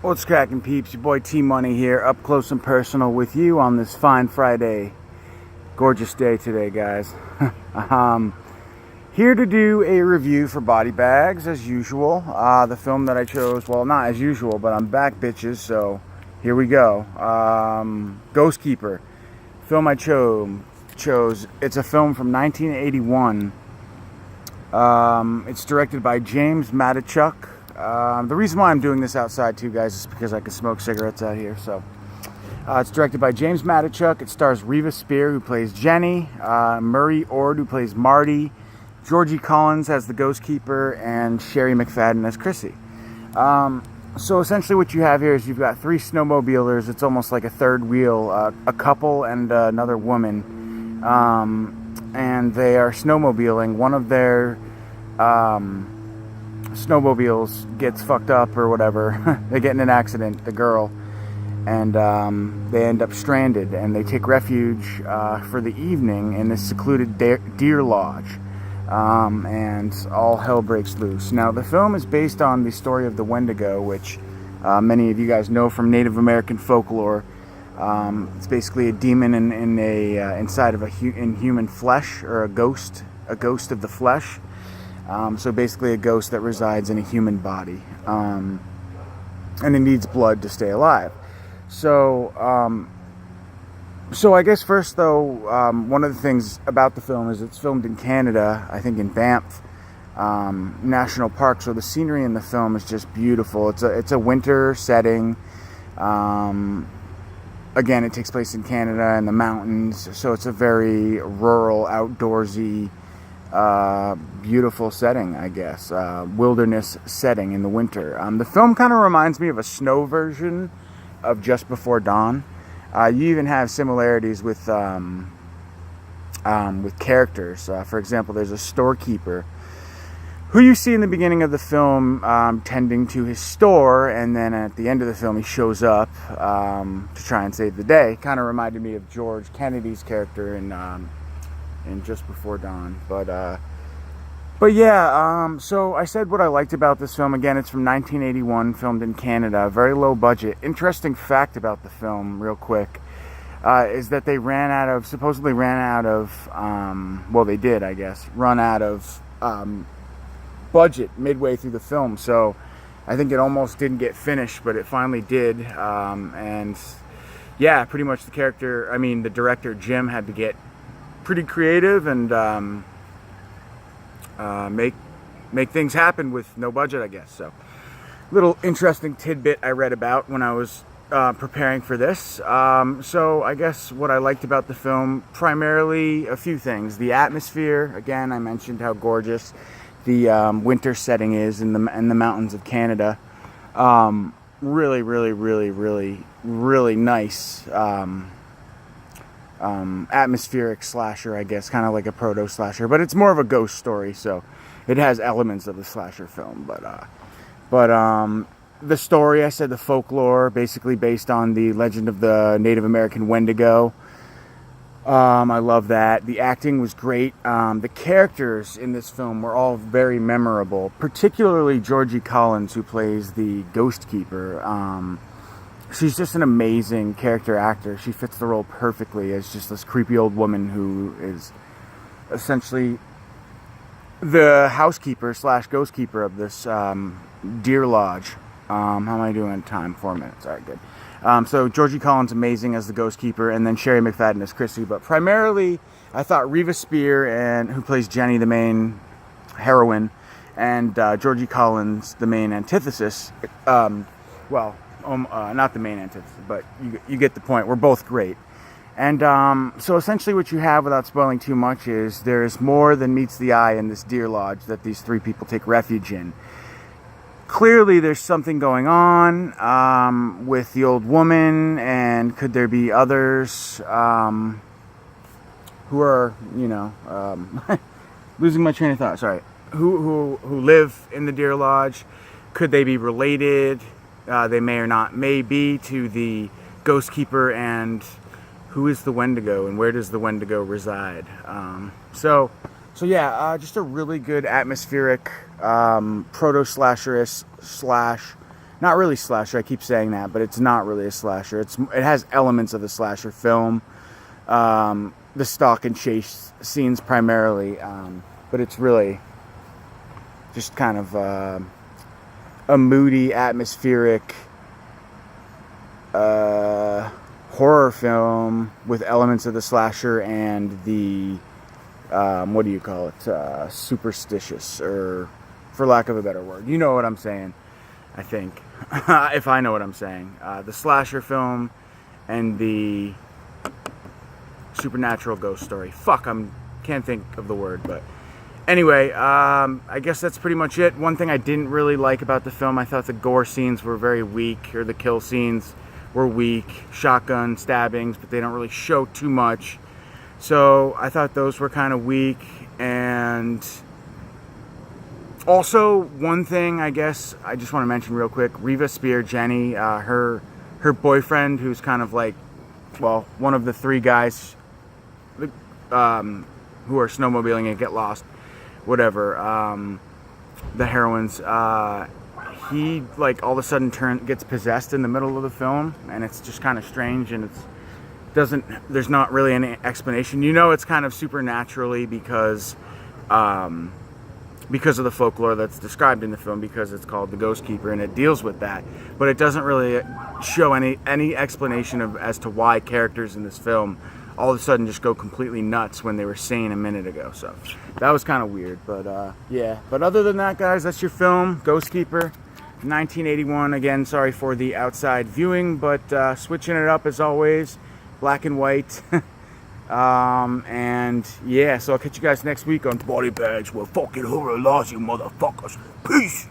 What's cracking, peeps? Your boy T-Money here, up close and personal with you on this fine Friday. Gorgeous day today, guys. Here to do a review for Body Bags, as usual. The film that I chose, well, not as usual, but I'm back, bitches, so here we go. Ghostkeeper. Film I chose. It's a film from 1981. It's directed by James Matichuk. The reason why I'm doing this outside too, guys, is because I can smoke cigarettes out here. So it's directed by James Matichuk. It stars Reva Spear, who plays Jenny, Murray Ord, who plays Marty, Georgie Collins as the Ghostkeeper, and Sherry McFadden as Chrissy. So essentially what you have here is you've got three snowmobilers. It's almost like a third wheel, a couple and another woman. And they are snowmobiling. One of their snowmobiles gets fucked up or whatever. They get in an accident, the girl, and they end up stranded, and they take refuge for the evening in this secluded deer lodge, and all hell breaks loose. Now, the film is based on the story of the Wendigo, which many of you guys know from Native American folklore. It's basically a demon inside of in human flesh, or a ghost of the flesh. So basically a ghost that resides in a human body, and it needs blood to stay alive. So I guess first though, one of the things about the film is it's filmed in Canada, I think in Banff National Park. So the scenery in the film is just beautiful. It's a winter setting. Again, it takes place in Canada in the mountains, so it's a very rural, outdoorsy, beautiful setting, I guess. Wilderness setting in the winter. The film kind of reminds me of a snow version of Just Before Dawn. You even have similarities with characters. For example, there's a storekeeper who you see in the beginning of the film tending to his store, and then at the end of the film he shows up to try and save the day. Kind of reminded me of George Kennedy's character in Just Before Dawn. But yeah, so I said what I liked about this film. Again, it's from 1981, filmed in Canada, very low budget. Interesting fact about the film, real quick, is that they supposedly ran out of, well, they did, I guess, run out of budget midway through the film. So I think it almost didn't get finished, but it finally did. And yeah, pretty much the director, Jim, had to get pretty creative and make things happen with no budget, I guess. So, little interesting tidbit I read about when I was preparing for this. So I guess what I liked about the film, primarily a few things. The atmosphere, again, I mentioned how gorgeous the winter setting is in the mountains of Canada. Really, really, really, really, really nice atmospheric slasher, I guess, kind of like a proto slasher, but it's more of a ghost story, so it has elements of the slasher film. But the story, I said, the folklore, basically based on the legend of the Native American Wendigo. I love that. The acting was great. The characters in this film were all very memorable, particularly Georgie Collins, who plays the Ghostkeeper. She's just an amazing character actor. She fits the role perfectly as just this creepy old woman who is essentially the housekeeper / ghostkeeper of this deer lodge. How am I doing in time? 4 minutes. All right, good. So Georgie Collins, amazing as the Ghostkeeper, and then Sherry McFadden as Chrissy. But primarily, I thought Reva Spear, who plays Jenny, the main heroine, and Georgie Collins, the main antithesis. Not the main antithesis, but you get the point. We're both great. And so essentially what you have, without spoiling too much, is there's more than meets the eye in this deer lodge that these three people take refuge in. Clearly there's something going on with the old woman, and could there be others who are, losing my train of thought, sorry, who live in the deer lodge? Could they be related? They may be to the Ghostkeeper, and who is the Wendigo, and where does the Wendigo reside? So yeah, just a really good atmospheric proto-slasherist / not really slasher. I keep saying that, but it's not really a slasher. It has elements of a slasher film. The stalk and chase scenes primarily, but it's really just kind of a moody, atmospheric horror film with elements of the slasher and the what do you call it? Superstitious, or for lack of a better word. You know what I'm saying, I think. If I know what I'm saying. The slasher film and the supernatural ghost story. Can't think of the word, but anyway, I guess that's pretty much it. One thing I didn't really like about the film, I thought the gore scenes were very weak, or the kill scenes were weak. Shotgun stabbings, but they don't really show too much. So I thought those were kind of weak. And also, one thing I guess I just want to mention real quick, Reva Spear, Jenny, her boyfriend, who's kind of like, well, one of the three guys who are snowmobiling and get lost, whatever, the heroines, he like all of a sudden gets possessed in the middle of the film, and it's just kind of strange, and there's not really any explanation. You know, it's kind of supernaturally because of the folklore that's described in the film, because it's called The Ghostkeeper and it deals with that, but it doesn't really show any explanation as to why characters in this film all of a sudden just go completely nuts when they were sane a minute ago. So that was kind of weird, but yeah. But other than that, guys, that's your film, Ghostkeeper, 1981. Again, sorry for the outside viewing, but switching it up as always, black and white. And yeah, so I'll catch you guys next week on Body Bags, where fucking horror laws, you motherfuckers. Peace!